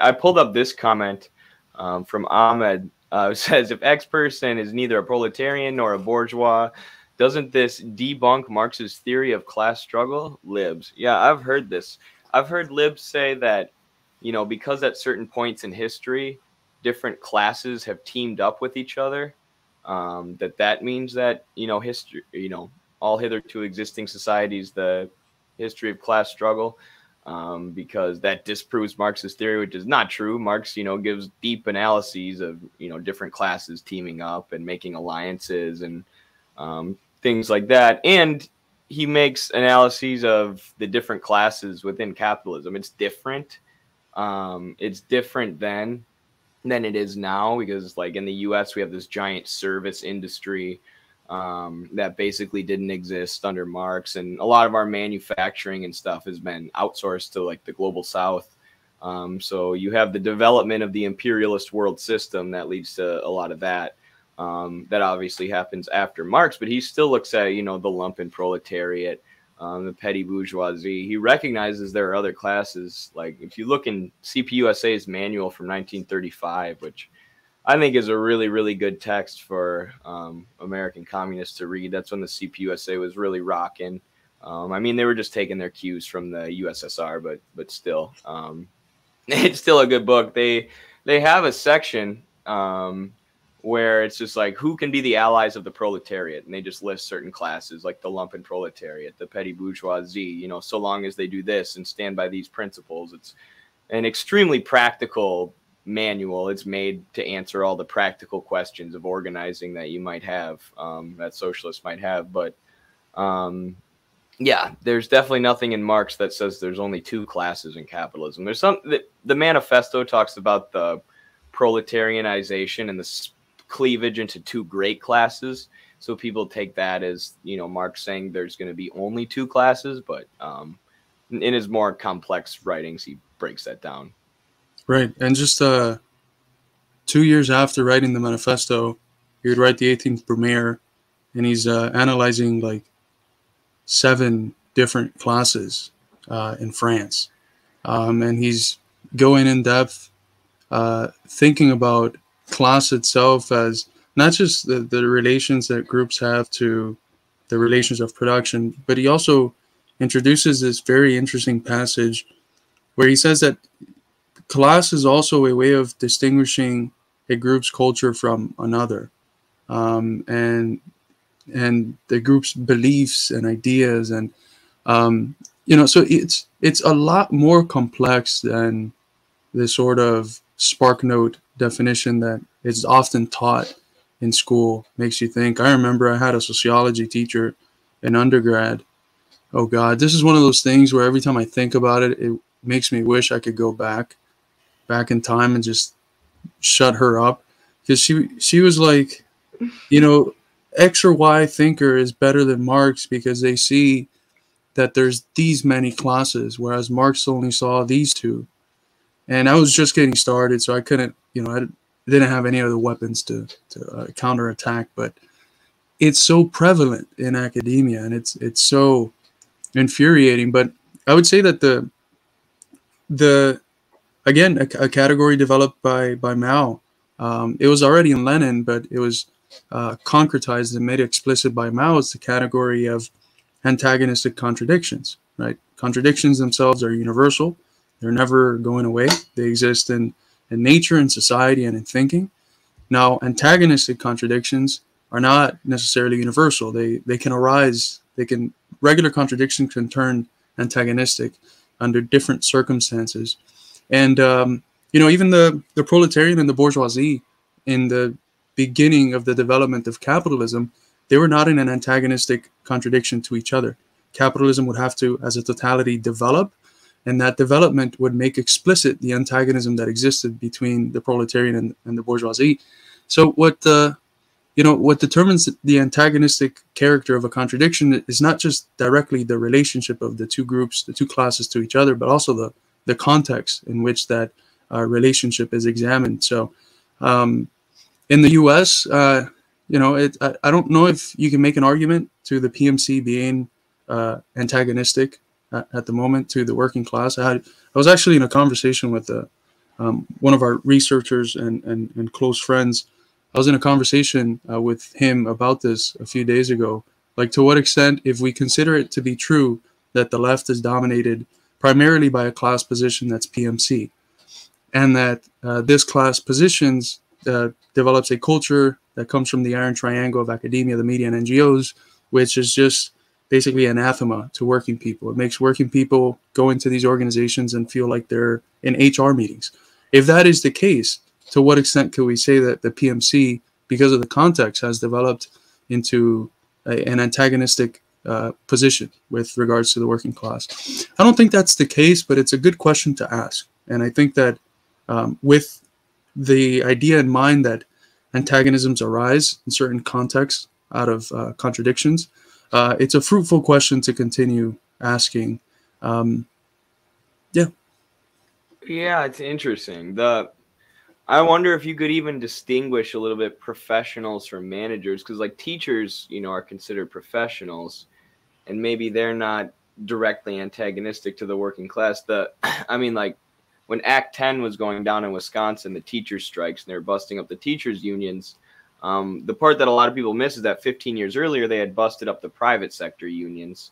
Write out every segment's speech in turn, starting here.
I pulled up this comment from Ahmed. It says, if X person is neither a proletarian nor a bourgeois, doesn't this debunk Marx's theory of class struggle? Libs. Yeah, I've heard this. I've heard libs say that, because at certain points in history, different classes have teamed up with each other, that means that, history, all hitherto existing societies, the history of class struggle, because that disproves Marx's theory, which is not true. Marx, gives deep analyses of, different classes teaming up and making alliances and things like that. And he makes analyses of the different classes within capitalism. It's different. It's different then than it is now, because like in the US, we have this giant service industry that basically didn't exist under Marx, and a lot of our manufacturing and stuff has been outsourced to like the global South. So you have the development of the imperialist world system that leads to a lot of that. That obviously happens after Marx, but he still looks at, the lumpen proletariat, the petty bourgeoisie. He recognizes there are other classes. Like if you look in CPUSA's manual from 1935, which I think is a really, really good text for American communists to read. That's when the CPUSA was really rocking. I mean, they were just taking their cues from the USSR, but still, it's still a good book. They have a section where it's just like, who can be the allies of the proletariat? And they just list certain classes like the lumpen proletariat, the petty bourgeoisie, so long as they do this and stand by these principles. It's an extremely practical manual. It's made to answer all the practical questions of organizing that you might have, that socialists might have. But yeah, there's definitely nothing in Marx that says there's only two classes in capitalism. There's the manifesto talks about the proletarianization and the cleavage into two great classes. So people take that as, Marx saying there's going to be only two classes, but in his more complex writings, he breaks that down. Right. And just 2 years after writing the manifesto, he would write the 18th Brumaire, and he's analyzing like 7 different classes in France. And he's going in depth, thinking about class itself as not just the relations that groups have to the relations of production, but he also introduces this very interesting passage where he says that class is also a way of distinguishing a group's culture from another, and the group's beliefs and ideas, and so it's a lot more complex than the sort of spark note definition that is often taught in school makes you think. I remember I had a sociology teacher in undergrad. Oh God, this is one of those things where every time I think about it, it makes me wish I could go back in time and just shut her up, because she was like, X or Y thinker is better than Marx because they see that there's these many classes, whereas Marx only saw these two. And I was just getting started, so I couldn't, I didn't have any other weapons to counterattack. But it's so prevalent in academia, and it's so infuriating. But I would say that again, a category developed by Mao. It was already in Lenin, but it was concretized and made explicit by Mao. It's the category of antagonistic contradictions, right? Contradictions themselves are universal. They're never going away. They exist in nature, in society, and in thinking. Now, antagonistic contradictions are not necessarily universal. They can arise. Regular contradictions can turn antagonistic under different circumstances. And, even the proletariat and the bourgeoisie in the beginning of the development of capitalism, they were not in an antagonistic contradiction to each other. Capitalism would have to, as a totality, develop, and that development would make explicit the antagonism that existed between the proletariat and the bourgeoisie. So what determines the antagonistic character of a contradiction is not just directly the relationship of the two groups, the two classes to each other, but also the context in which that relationship is examined. So in the U.S., I don't know if you can make an argument to the PMC being antagonistic at the moment to the working class. I was actually in a conversation with a one of our researchers and close friends. I was in a conversation with him about this a few days ago. Like, to what extent, if we consider it to be true that the left is dominated primarily by a class position that's PMC, and that this class positions develops a culture that comes from the iron triangle of academia, the media, and NGOs, which is just basically anathema to working people. It makes working people go into these organizations and feel like they're in HR meetings. If that is the case, to what extent could we say that the PMC, because of the context, has developed into an antagonistic position with regards to the working class? I don't think that's the case, but it's a good question to ask. And I think that with the idea in mind that antagonisms arise in certain contexts out of contradictions, it's a fruitful question to continue asking. Yeah, it's interesting. I wonder if you could even distinguish a little bit professionals from managers, because like teachers, are considered professionals, and maybe they're not directly antagonistic to the working class. I mean, like when Act 10 was going down in Wisconsin, the teachers' strikes, and they were busting up the teachers' unions. The part that a lot of people miss is that 15 years earlier, they had busted up the private sector unions.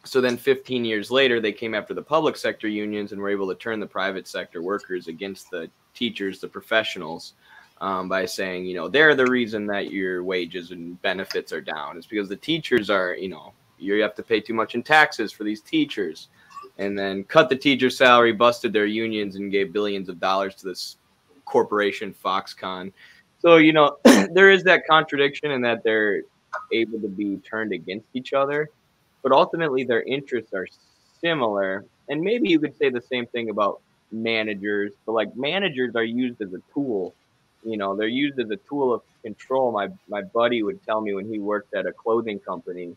So then 15 years later, they came after the public sector unions and were able to turn the private sector workers against the teachers, the professionals, by saying, they're the reason that your wages and benefits are down. It's because the teachers are, you have to pay too much in taxes for these teachers. And then cut the teacher's salary, busted their unions, and gave billions of dollars to this corporation, Foxconn. So, there is that contradiction in that they're able to be turned against each other. But ultimately, their interests are similar. And maybe you could say the same thing about managers. But like managers are used as a tool. They're used as a tool of control. My buddy would tell me when he worked at a clothing company,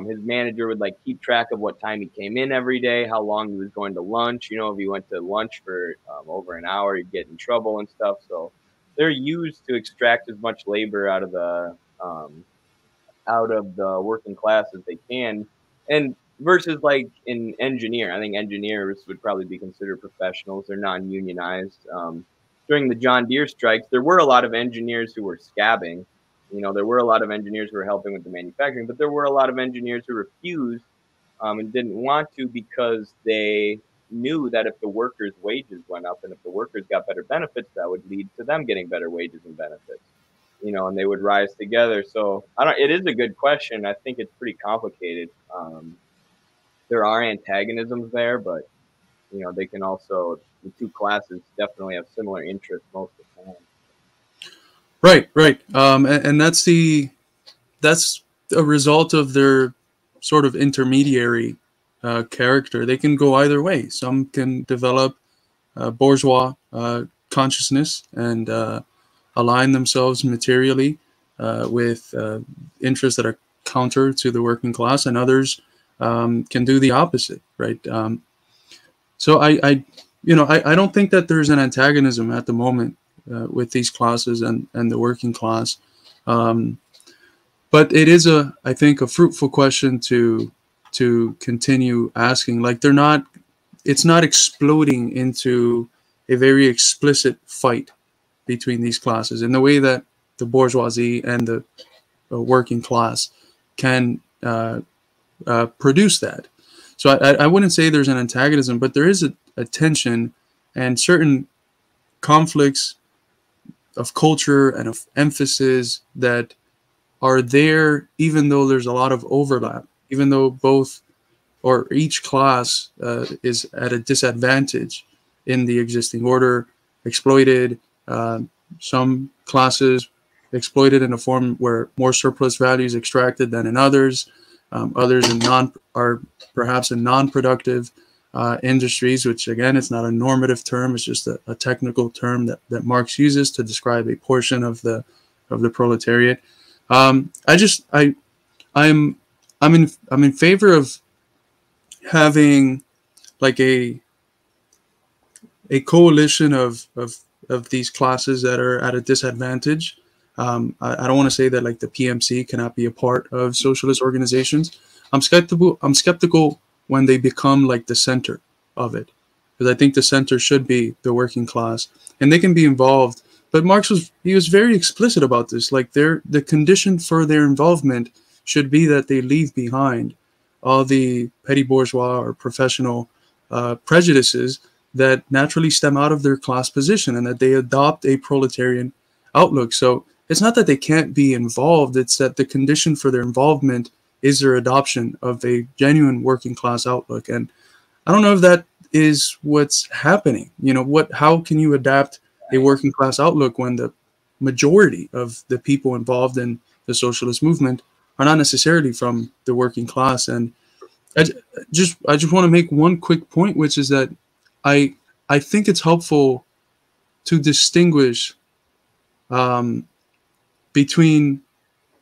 his manager would like keep track of what time he came in every day, how long he was going to lunch. If he went to lunch for over an hour, he'd get in trouble and stuff. So they're used to extract as much labor out of the working class as they can. And versus like an engineer, I think engineers would probably be considered professionals. They're non-unionized. During the John Deere strikes, there were a lot of engineers who were scabbing. There were a lot of engineers who were helping with the manufacturing, but there were a lot of engineers who refused and didn't want to because they knew that if the workers' wages went up and if the workers got better benefits, that would lead to them getting better wages and benefits. And they would rise together. So it is a good question. I think it's pretty complicated. There are antagonisms there, but they can also, the two classes definitely have similar interests most of the time. Right. And that's a result of their sort of intermediary character. They can go either way. Some can develop bourgeois consciousness and align themselves materially with interests that are counter to the working class, and others can do the opposite, right? So I don't think that there's an antagonism at the moment with these classes and the working class, but it is I think a fruitful question to continue asking. Like it's not exploding into a very explicit fight between these classes in the way that the bourgeoisie and the working class can produce that. So I wouldn't say there's an antagonism, but there is a tension and certain conflicts of culture and of emphasis that are there, even though there's a lot of overlap, even though both or each class is at a disadvantage in the existing order, exploited. Some classes exploited in a form where more surplus value is extracted than in others. Others are perhaps in non-productive industries, which again, it's not a normative term. It's just a technical term that Marx uses to describe a portion of the proletariat. I'm in favor of having like a coalition of these classes that are at a disadvantage. I don't want to say that like the PMC cannot be a part of socialist organizations. I'm skeptical when they become like the center of it, because I think the center should be the working class, and they can be involved. But Marx was very explicit about this. Like the condition for their involvement should be that they leave behind all the petty bourgeois or professional prejudices that naturally stem out of their class position, and that they adopt a proletarian outlook. So it's not that they can't be involved, it's that the condition for their involvement is their adoption of a genuine working class outlook. And I don't know if that is what's happening. How can you adapt a working class outlook when the majority of the people involved in the socialist movement are not necessarily from the working class? And I just want to make one quick point, which is that I think it's helpful to distinguish between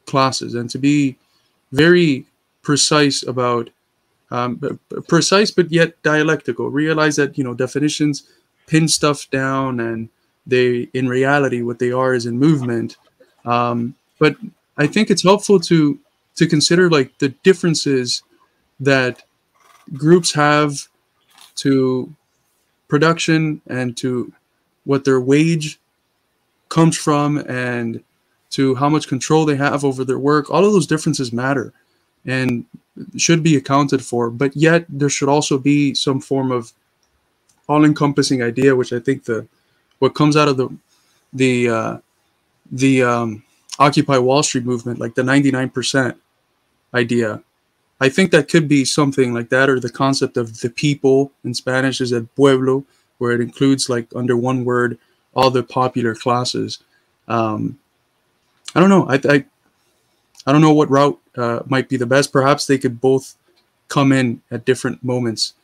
classes and to be very precise about precise but yet dialectical. Realize that definitions pin stuff down, and they, in reality, what they are is in movement. But I think it's helpful to consider like the differences that groups have to production and to what their wage comes from and to how much control they have over their work. All of those differences matter and should be accounted for, but yet there should also be some form of all-encompassing idea, which I think what comes out of the Occupy Wall Street movement, like the 99% idea. I think that could be something like that, or the concept of the people. In Spanish is el pueblo, where it includes, like, under one word, all the popular classes. I don't know. I don't know what route might be the best. Perhaps they could both come in at different moments.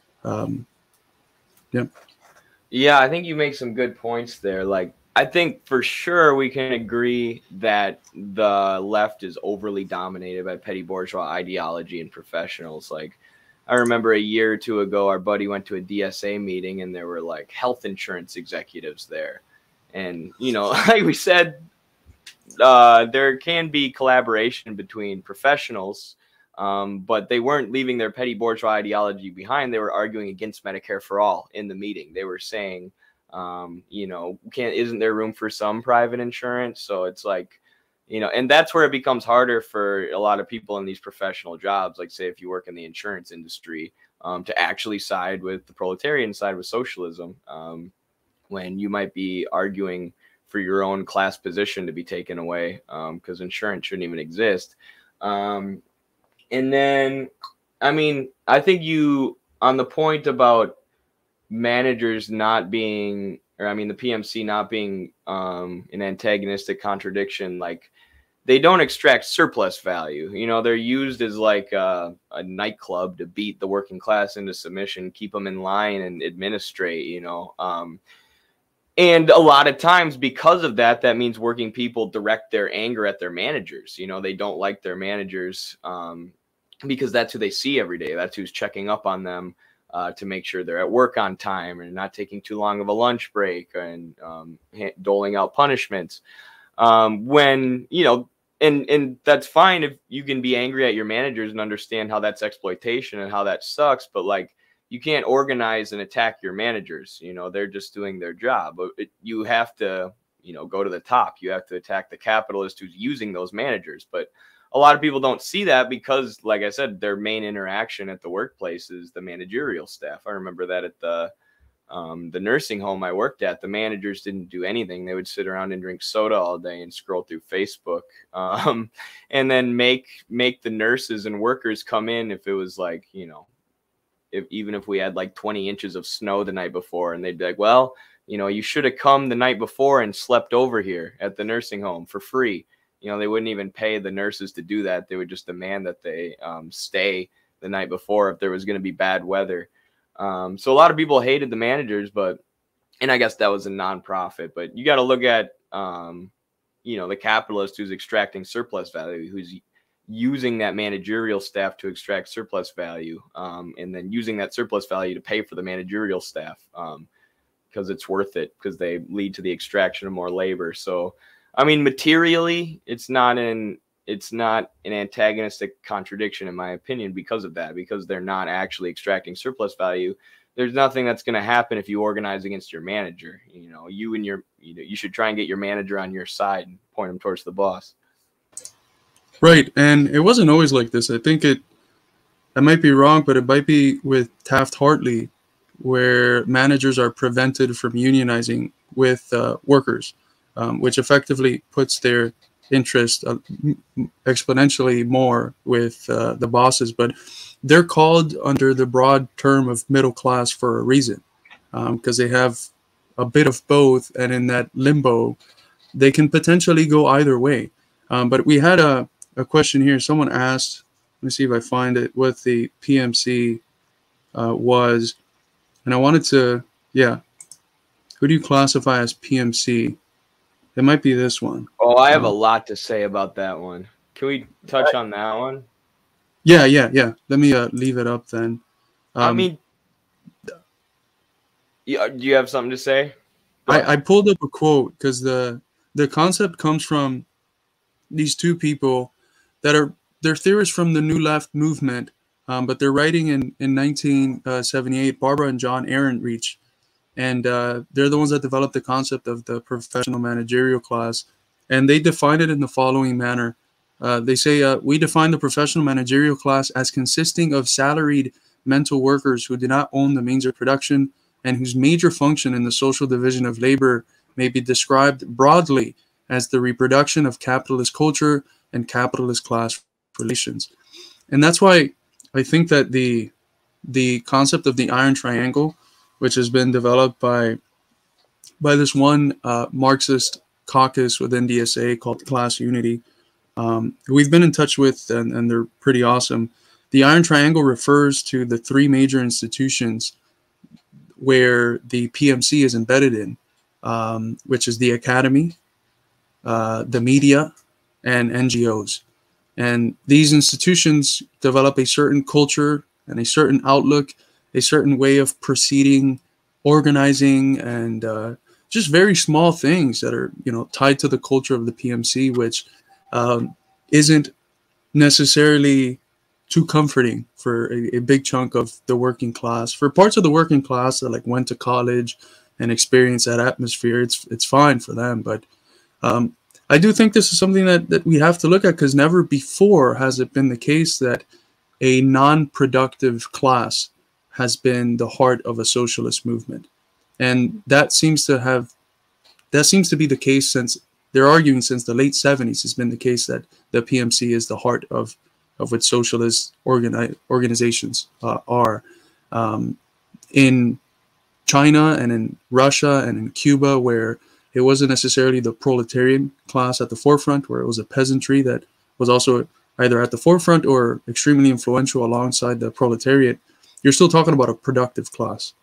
Yeah, I think you make some good points there. Like, I think for sure we can agree that the left is overly dominated by petty bourgeois ideology and professionals. Like, I remember a year or two ago, our buddy went to a DSA meeting and there were like health insurance executives there. And, like we said, there can be collaboration between professionals, but they weren't leaving their petty bourgeois ideology behind. They were arguing against Medicare for all in the meeting. They were saying, isn't there room for some private insurance? So it's like, and that's where it becomes harder for a lot of people in these professional jobs. Like, say, if you work in the insurance industry, to actually side with the proletarian side with socialism, when you might be arguing for your own class position to be taken away, because insurance shouldn't even exist. And then, I mean, I think on the point about managers not being, or I mean, the PMC not being an antagonistic contradiction, like, they don't extract surplus value. They're used as like a nightclub to beat the working class into submission, keep them in line and administrate, and a lot of times because of that, that means working people direct their anger at their managers. They don't like their managers because that's who they see every day. That's who's checking up on them to make sure they're at work on time and not taking too long of a lunch break and doling out punishments. When, and that's fine if you can be angry at your managers and understand how that's exploitation and how that sucks. But, like, you can't organize and attack your managers. They're just doing their job. You have to, go to the top. You have to attack the capitalist who's using those managers. But a lot of people don't see that because, like I said, their main interaction at the workplace is the managerial staff. I remember that at the nursing home I worked at, the managers didn't do anything. They would sit around and drink soda all day and scroll through Facebook, and then make the nurses and workers come in if it was like, even if we had like 20 inches of snow the night before, and they'd be like, well, you should have come the night before and slept over here at the nursing home for free. They wouldn't even pay the nurses to do that. They would just demand that they stay the night before if there was going to be bad weather. So a lot of people hated the managers, and I guess that was a nonprofit, but you got to look at, the capitalist who's extracting surplus value, who's using that managerial staff to extract surplus value, and then using that surplus value to pay for the managerial staff, because it's worth it, because they lead to the extraction of more labor. So, I mean, materially, it's not an antagonistic contradiction, in my opinion, because of that, because they're not actually extracting surplus value. there's nothing that's going to happen if you organize against your manager. You know, you should try and get your manager on your side and point him towards the boss. Right, and it wasn't always like this. I think I might be wrong, but it might be with Taft-Hartley, where managers are prevented from unionizing with workers, which effectively puts their interest exponentially more with the bosses. But they're called under the broad term of middle class for a reason, because they have a bit of both, and in that limbo, they can potentially go either way. But we had a question here. Someone asked, let me see if I find it, what the PMC was. And I wanted to, yeah, who do you classify as PMC? It might be this one. Oh, I have a lot to say about that one. Can we touch on that one? Yeah. Let me leave it up then. I mean, do you have something to say? I pulled up a quote because the concept comes from these two people they're theorists from the New Left movement, but they're writing in 1978, Barbara and John Ehrenreich. And they're the ones that developed the concept of the professional managerial class. And they define it in the following manner. They say, we define the professional managerial class as consisting of salaried mental workers who do not own the means of production and whose major function in the social division of labor may be described broadly as the reproduction of capitalist culture and capitalist class relations. And that's why I think that the concept of the iron triangle, which has been developed by this one Marxist caucus within DSA called Class Unity, we've been in touch with, and they're pretty awesome. The iron triangle refers to the three major institutions where the PMC is embedded in, which is the academy, the media, and NGOs. And these institutions develop a certain culture and a certain outlook, a certain way of proceeding, organizing, and just very small things that are, tied to the culture of the PMC, which isn't necessarily too comforting for a big chunk of the working class. For parts of the working class that like went to college and experienced that atmosphere, it's fine for them. But I do think this is something that we have to look at, because never before has it been the case that a non-productive class has been the heart of a socialist movement. And that seems to be the case since, they're arguing since the late 70s has been the case, that the PMC is the heart of what socialist organizations are. In China and in Russia and in Cuba, where it wasn't necessarily the proletarian class at the forefront, where it was a peasantry that was also either at the forefront or extremely influential alongside the proletariat, you're still talking about a productive class,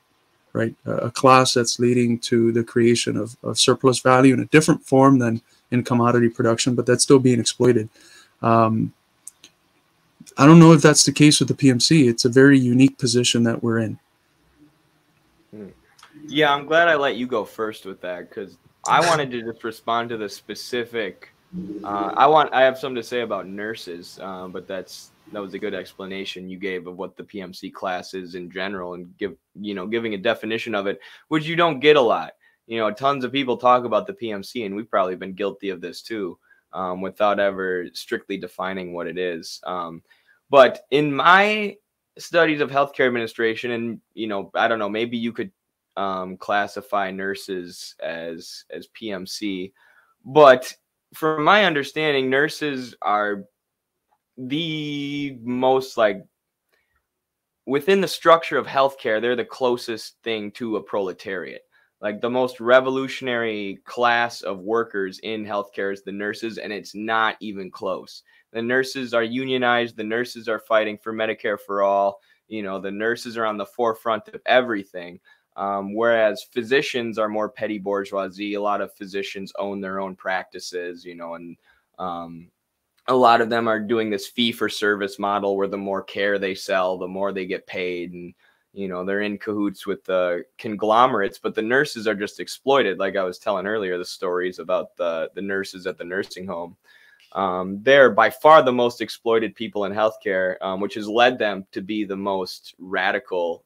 right? A class that's leading to the creation of surplus value in a different form than in commodity production, but that's still being exploited. I don't know if that's the case with the PMC. It's a very unique position that we're in. Yeah, I'm glad I let you go first with that, because I wanted to just respond to the specific. I have something to say about nurses, but that was a good explanation you gave of what the PMC class is in general, and giving a definition of it, which you don't get a lot. Tons of people talk about the PMC, and we've probably been guilty of this too, without ever strictly defining what it is. But in my studies of healthcare administration, and I don't know, maybe you could classify nurses as PMC, but from my understanding, nurses are the most, like, within the structure of healthcare, they're the closest thing to a proletariat. Like, the most revolutionary class of workers in healthcare is the nurses, and it's not even close. The nurses are unionized. The nurses are fighting for Medicare for all. The nurses are on the forefront of everything. Whereas physicians are more petty bourgeoisie. A lot of physicians own their own practices, and a lot of them are doing this fee-for-service model where the more care they sell, the more they get paid, and they're in cahoots with the conglomerates. But the nurses are just exploited. Like I was telling earlier, the stories about the nurses at the nursing home. They're by far the most exploited people in healthcare, which has led them to be the most radical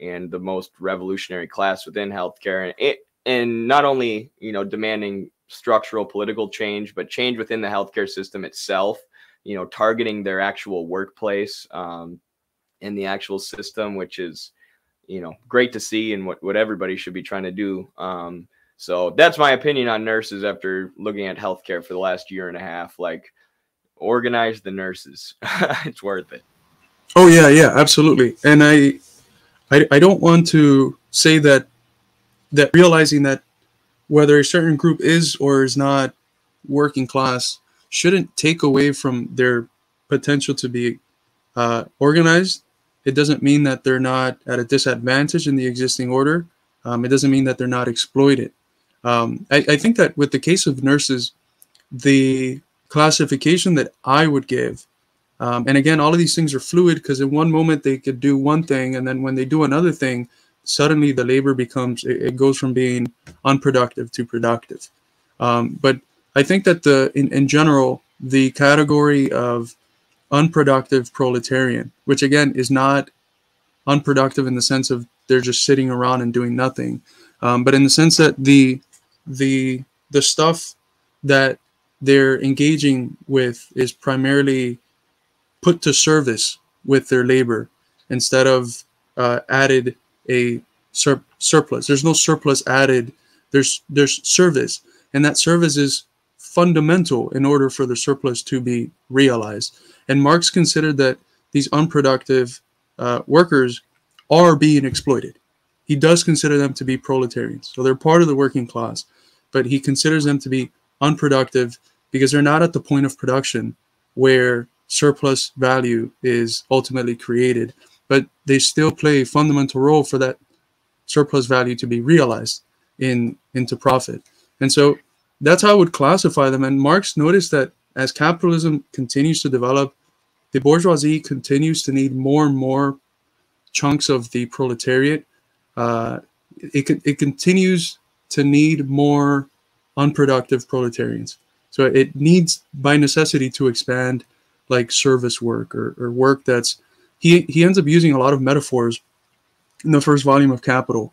and the most revolutionary class within healthcare, and not only, you know, demanding structural political change, but change within the healthcare system itself, you know, targeting their actual workplace, in the actual system, which is, you know, great to see, and what everybody should be trying to do. So that's my opinion on nurses after looking at healthcare for the last year and a half. Like, organize the nurses. It's worth it. Oh yeah, yeah, absolutely. And I don't want to say that realizing that whether a certain group is or is not working class shouldn't take away from their potential to be organized. It doesn't mean that they're not at a disadvantage in the existing order. It doesn't mean that they're not exploited. I think that with the case of nurses, the classification that I would give, and again, all of these things are fluid because in one moment they could do one thing, and then when they do another thing, suddenly the labor becomes, it goes from being unproductive to productive. But I think that in general, the category of unproductive proletarian, which again is not unproductive in the sense of they're just sitting around and doing nothing, but in the sense that the stuff that they're engaging with is primarily put to service with their labor instead of added a surplus. There's no surplus added. There's service, and that service is fundamental in order for the surplus to be realized. And Marx considered that these unproductive workers are being exploited. He does consider them to be proletarians, so they're part of the working class, but he considers them to be unproductive because they're not at the point of production where surplus value is ultimately created, but they still play a fundamental role for that surplus value to be realized into profit. And so that's how I would classify them. And Marx noticed that as capitalism continues to develop, the bourgeoisie continues to need more and more chunks of the proletariat. It continues to need more unproductive proletarians. So it needs by necessity to expand, like service work or work that's, he ends up using a lot of metaphors in the first volume of Capital.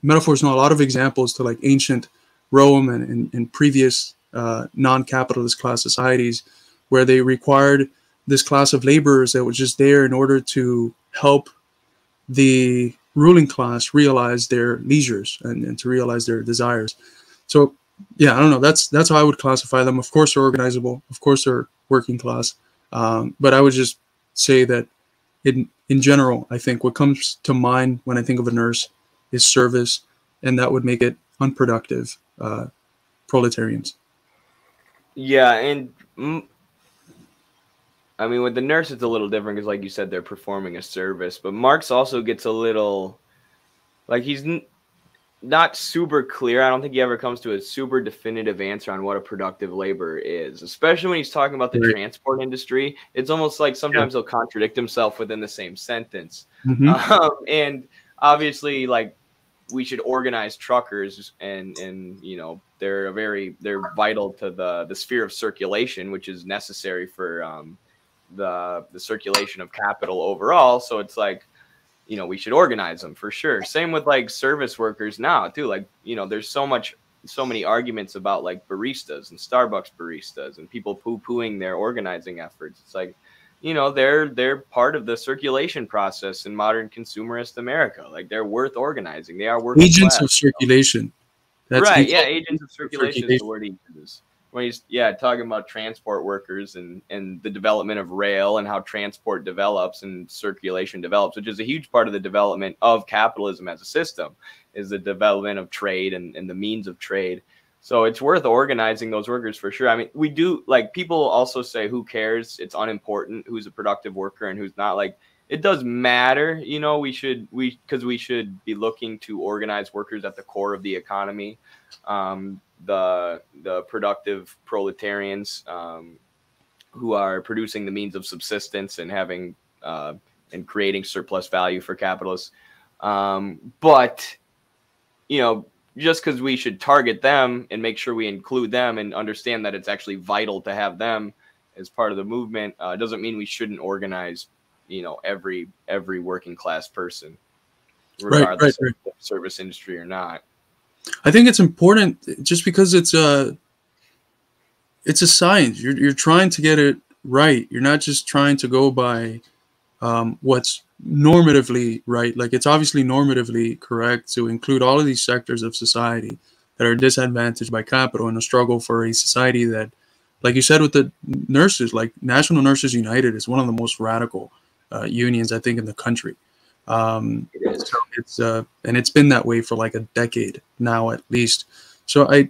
Metaphors and a lot of examples to like ancient Rome and previous non-capitalist class societies, where they required this class of laborers that was just there in order to help the ruling class realize their leisures and to realize their desires. So yeah, I don't know. That's how I would classify them. Of course, they're organizable. Of course, they're working class. But I would just say that in general, I think what comes to mind when I think of a nurse is service, and that would make it unproductive proletarians. Yeah, and I mean, with the nurse, it's a little different because, like you said, they're performing a service. But Marx also gets a little, like, he's not super clear. I don't think he ever comes to a super definitive answer on what a productive labor is, especially when he's talking about the transport industry. It's almost like sometimes he'll contradict himself within the same sentence. And obviously, like, we should organize truckers, and you know, they're vital to the sphere of circulation, which is necessary for the circulation of capital overall. So it's like, you know, we should organize them for sure. Same with like service workers now too. Like, you know, there's so many arguments about like baristas and Starbucks baristas and people poo-pooing their organizing efforts. It's like, you know, they're part of the circulation process in modern consumerist America. Like, they're worth organizing. They are working Agents class, of circulation. That's right. Yeah, agents of circulation is the word he uses. When he's talking about transport workers and the development of rail and how transport develops and circulation develops, which is a huge part of the development of capitalism as a system, is the development of trade and the means of trade. So it's worth organizing those workers for sure. I mean, we do, like, people also say, who cares? It's unimportant who's a productive worker and who's not. Like, it does matter, you know, because we should be looking to organize workers at the core of the economy. The productive proletarians who are producing the means of subsistence and having and creating surplus value for capitalists. But, you know, just because we should target them and make sure we include them and understand that it's actually vital to have them as part of the movement, doesn't mean we shouldn't organize you know, every working class person, Right, right, regardless right. of service industry or not. I think it's important just because it's a science. You're trying to get it right. You're not just trying to go by what's normatively right. Like it's obviously normatively correct to include all of these sectors of society that are disadvantaged by capital in a struggle for a society that, like you said with the nurses, like National Nurses United is one of the most radical unions I think in the country. It is. So it's and it's been that way for like a decade now at least. So I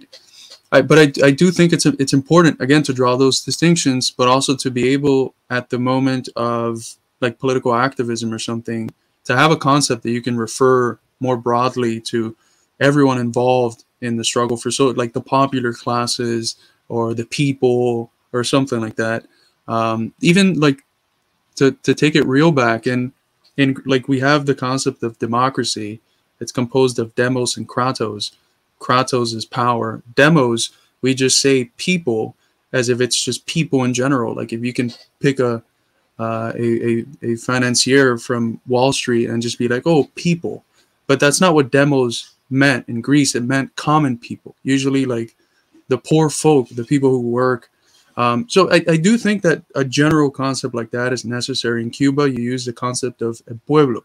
do think it's important again to draw those distinctions, but also to be able at the moment of like political activism or something to have a concept that you can refer more broadly to everyone involved in the struggle for, so like the popular classes or the people or something like that. Even like to take it real back and in like we have the concept of democracy. It's composed of demos and kratos. Kratos is power. Demos, we just say people as if it's just people in general. Like if you can pick a financier from Wall Street and just be like, oh, people. But that's not what demos meant in Greece. It meant common people, usually like the poor folk, the people who work. So I do think that a general concept like that is necessary. In Cuba, you use the concept of a pueblo,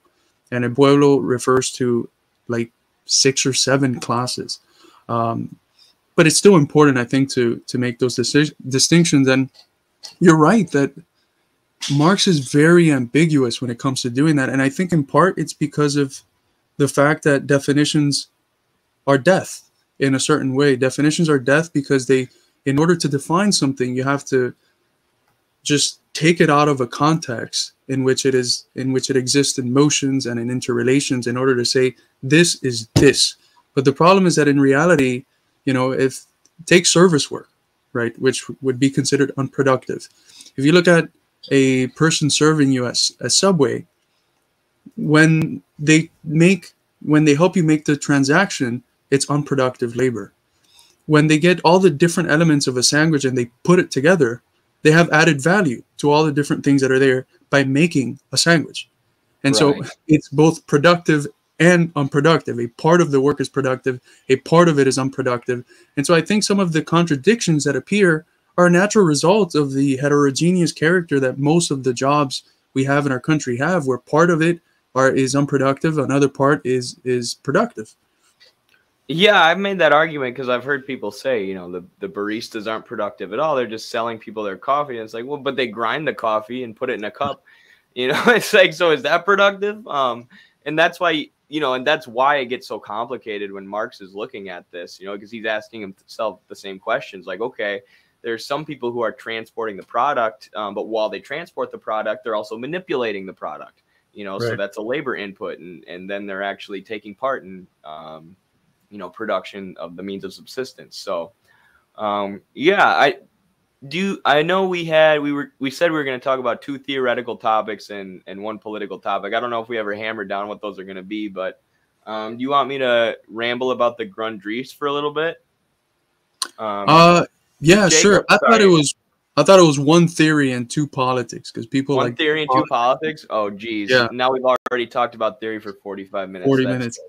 and a pueblo refers to like 6 or 7 classes. But it's still important, I think, to make those distinctions. And you're right that Marx is very ambiguous when it comes to doing that. And I think in part it's because of the fact that definitions are death in a certain way. Definitions are death because in order to define something, you have to just take it out of a context in which it exists in motions and in interrelations in order to say this is this. But the problem is that in reality, you know, if take service work, right, which would be considered unproductive. If you look at a person serving you at a Subway, when they help you make the transaction, it's unproductive labor. When they get all the different elements of a sandwich and they put it together, they have added value to all the different things that are there by making a sandwich. And so it's both productive and unproductive. A part of the work is productive, a part of it is unproductive. And so I think some of the contradictions that appear are a natural result of the heterogeneous character that most of the jobs we have in our country have, where part of it is unproductive, another part is productive. Yeah, I've made that argument because I've heard people say, you know, the baristas aren't productive at all. They're just selling people their coffee. And it's like, well, but they grind the coffee and put it in a cup. You know, it's like, so is that productive? And that's why, you know, and that's why it gets so complicated when Marx is looking at this, you know, because he's asking himself the same questions. Like, okay, there's some people who are transporting the product, but while they transport the product, they're also manipulating the product, you know, so that's a labor input. And then they're actually taking part in, you know, production of the means of subsistence. So, yeah, I know we said we were going to talk about 2 theoretical topics and 1 political topic. I don't know if we ever hammered down what those are going to be, but do you want me to ramble about the Grundrisse for a little bit? Yeah, Jacob, sure. I thought it was 1 theory and 2 politics because people 1 like theory and 2 politics. Oh, geez. Yeah. Now we've already talked about theory for 45 minutes. 40 minutes.